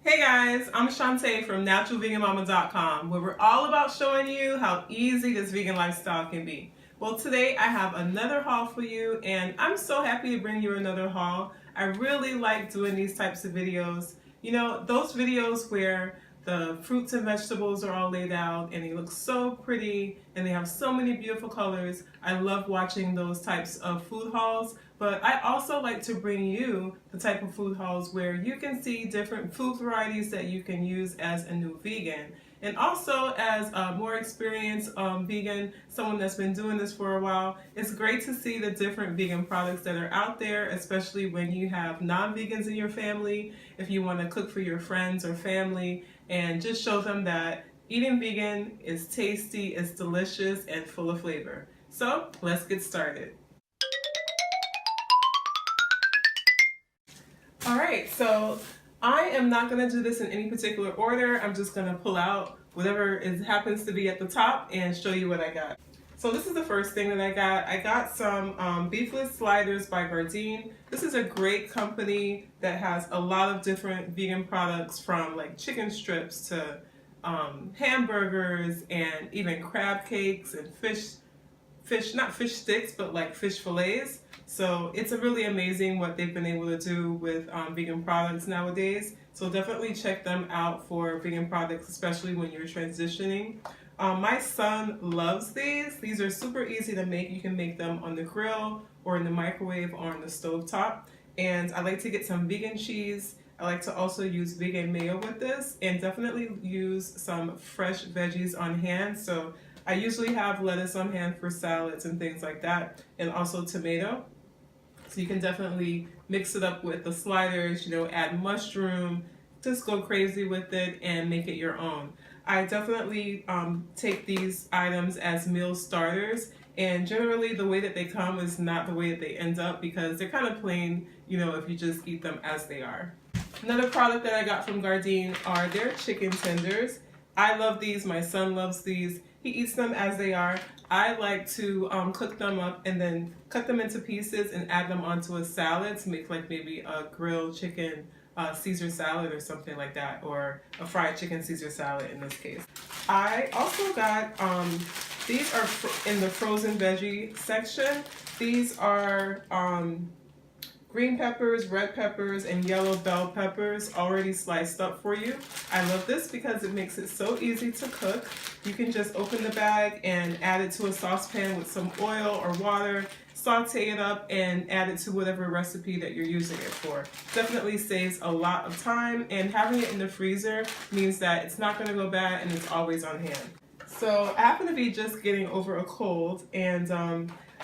Hey guys, I'm Shantae from naturalveganmama.com, where we're all about showing you how easy this vegan lifestyle can be. Well, today I have another haul for you, and I'm so happy to bring you another haul. I really like doing these types of videos. You know, those videos where the fruits and vegetables are all laid out and they look so pretty and they have so many beautiful colors. I love watching those types of food hauls, but I also like to bring you the type of food hauls where you can see different food varieties that you can use as a new vegan. And also as a more experienced vegan, someone that's been doing this for a while, it's great to see the different vegan products that are out there, especially when you have non-vegans in your family, if you want to cook for your friends or family, and just show them that eating vegan is tasty, it's delicious, and full of flavor. So let's get started. All right, so I am not going to do this in any particular order. I'm just going to pull out whatever happens to be at the top and show you what I got. So this is the first thing that I got. I got some beefless sliders by Gardein. This is a great company that has a lot of different vegan products, from like chicken strips to hamburgers and even crab cakes and not fish sticks, but like fish fillets. So it's really amazing what they've been able to do with vegan products nowadays. So definitely check them out for vegan products, especially when you're transitioning. My son loves these. These are super easy to make. You can make them on the grill or in the microwave or on the stove top. And I like to get some vegan cheese. I like to also use vegan mayo with this, and definitely use some fresh veggies on hand. So I usually have lettuce on hand for salads and things like that, and also tomato. So you can definitely mix it up with the sliders, add mushroom, just go crazy with it and make it your own. I definitely take these items as meal starters, and generally the way that they come is not the way that they end up, because they're kind of plain, if you just eat them as they are. Another product that I got from Gardein are their chicken tenders. I love these, my son loves these. He eats them as they are. I like to cook them up and then cut them into pieces and add them onto a salad to make like maybe a grilled chicken Caesar salad or something like that, or a fried chicken Caesar salad in this case. I also got, these are in the frozen veggie section. These are green peppers, red peppers, and yellow bell peppers already sliced up for you. I love this because it makes it so easy to cook. You can just open the bag and add it to a saucepan with some oil or water, saute it up, and add it to whatever recipe that you're using it for. Definitely saves a lot of time, and having it in the freezer means that it's not going to go bad and it's always on hand. So I happen to be just getting over a cold, and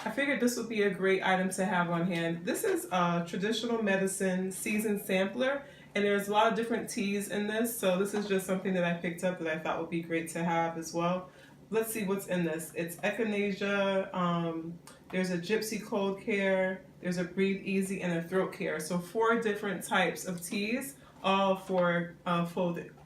I figured this would be a great item to have on hand. This is a traditional medicine seasoned sampler, and there's a lot of different teas in this, so this is just something that I picked up that I thought would be great to have as well. Let's see what's in this. It's echinacea, there's a gypsy cold care, there's a breathe easy, and a throat care. So 4 different types of teas, all for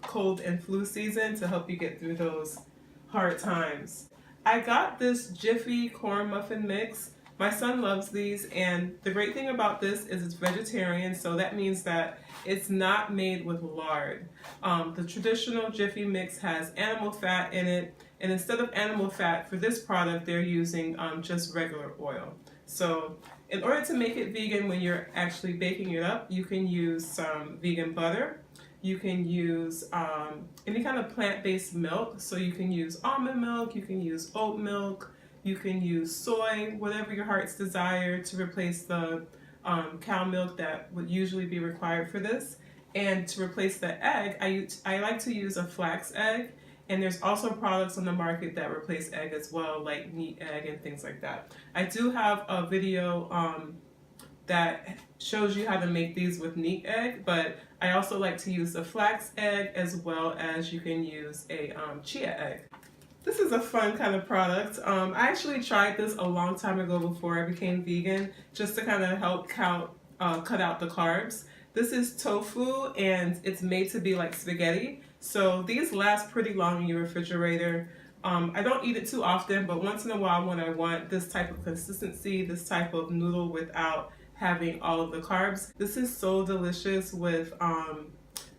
cold and flu season, to help you get through those hard times. I got this Jiffy corn muffin mix. My son loves these, and the great thing about this is it's vegetarian, so that means that it's not made with lard. The traditional Jiffy mix has animal fat in it, and instead of animal fat for this product, they're using just regular oil. So in order to make it vegan when you're actually baking it up, you can use some vegan butter. You can use any kind of plant-based milk, so you can use almond milk, you can use oat milk, you can use soy, whatever your heart's desire, to replace the cow milk that would usually be required for this. And to replace the egg, I like to use a flax egg, and there's also products on the market that replace egg as well, like neat egg and things like that. I do have a video that shows you how to make these with neat egg, but I also like to use the flax egg, as well as you can use a chia egg. This is a fun kind of product. I actually tried this a long time ago before I became vegan, just to kind of help cut out the carbs. This is tofu, and it's made to be like spaghetti. So these last pretty long in your refrigerator. I don't eat it too often, but once in a while when I want this type of consistency, this type of noodle without having all of the carbs. This is so delicious with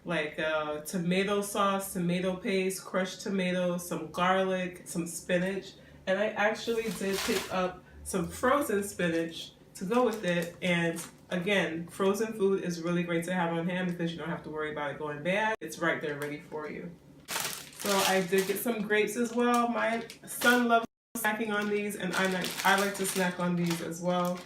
like tomato sauce, tomato paste, crushed tomatoes, some garlic, some spinach, and I actually did pick up some frozen spinach to go with it. And again, frozen food is really great to have on hand because you don't have to worry about it going bad. It's right there ready for you. So I did get some grapes as well. My son loves snacking on these, and I like to snack on these as well.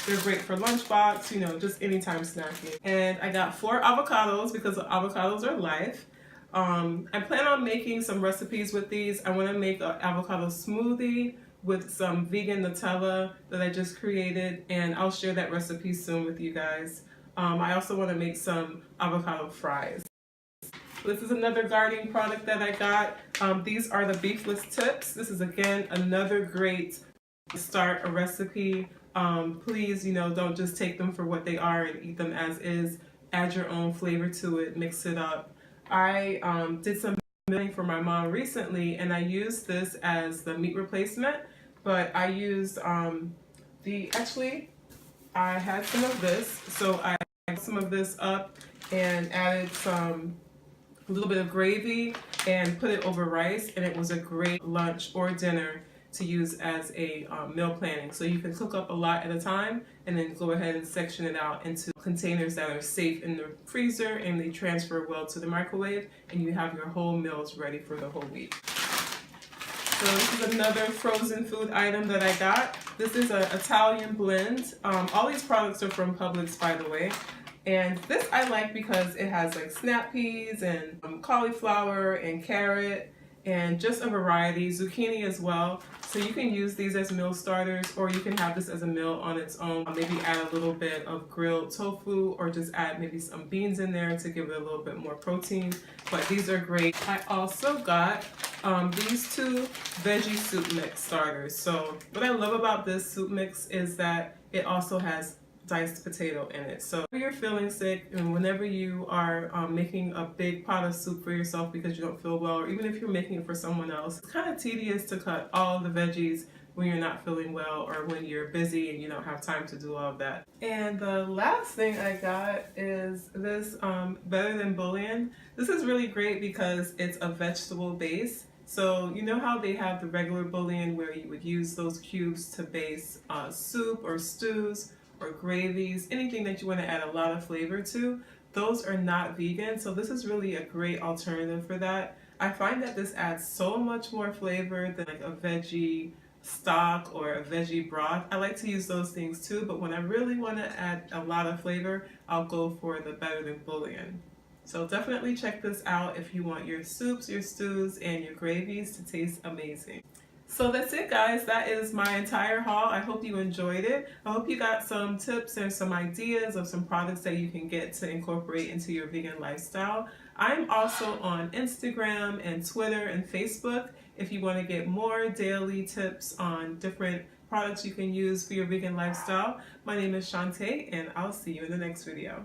They're great for lunchbox, you know, just anytime snacking. And I got 4 avocados because avocados are life. I plan on making some recipes with these. I want to make an avocado smoothie with some vegan Nutella that I just created, and I'll share that recipe soon with you guys. I also want to make some avocado fries. This is another gardening product that I got. These are the beefless tips. This is again another great start a recipe. Please, you know, don't just take them for what they are and eat them as is. Add your own flavor to it, mix it up. I did some milling for my mom recently, and I used this as the meat replacement, but I used actually I had some of this, so I got some of this up and added a little bit of gravy and put it over rice, and it was a great lunch or dinner to use as a meal planning. So you can cook up a lot at a time and then go ahead and section it out into containers that are safe in the freezer, and they transfer well to the microwave, and you have your whole meals ready for the whole week. So this is another frozen food item that I got. This is an Italian blend. All these products are from Publix, by the way. And this I like because it has like snap peas and cauliflower and carrot and just a variety, zucchini as well. So you can use these as meal starters, or you can have this as a meal on its own. Maybe add a little bit of grilled tofu, or just add maybe some beans in there to give it a little bit more protein. But these are great. I also got these 2 veggie soup mix starters. So what I love about this soup mix is that it also has diced potato in it. So if you're feeling sick, and whenever you are making a big pot of soup for yourself because you don't feel well, or even if you're making it for someone else, it's kind of tedious to cut all the veggies when you're not feeling well or when you're busy and you don't have time to do all of that. And the last thing I got is this Better Than Bouillon. This is really great because it's a vegetable base. So you know how they have the regular bouillon where you would use those cubes to base soup or stews or gravies, anything that you want to add a lot of flavor to. Those are not vegan, so this is really a great alternative for that. I find that this adds so much more flavor than like a veggie stock or a veggie broth. I like to use those things too, but when I really want to add a lot of flavor, I'll go for the Better Than Bouillon. So definitely check this out if you want your soups, your stews, and your gravies to taste amazing. So that's it, guys. That is my entire haul. I hope you enjoyed it. I hope you got some tips and some ideas of some products that you can get to incorporate into your vegan lifestyle. I'm also on Instagram and Twitter and Facebook if you want to get more daily tips on different products you can use for your vegan lifestyle. My name is Shantae, and I'll see you in the next video.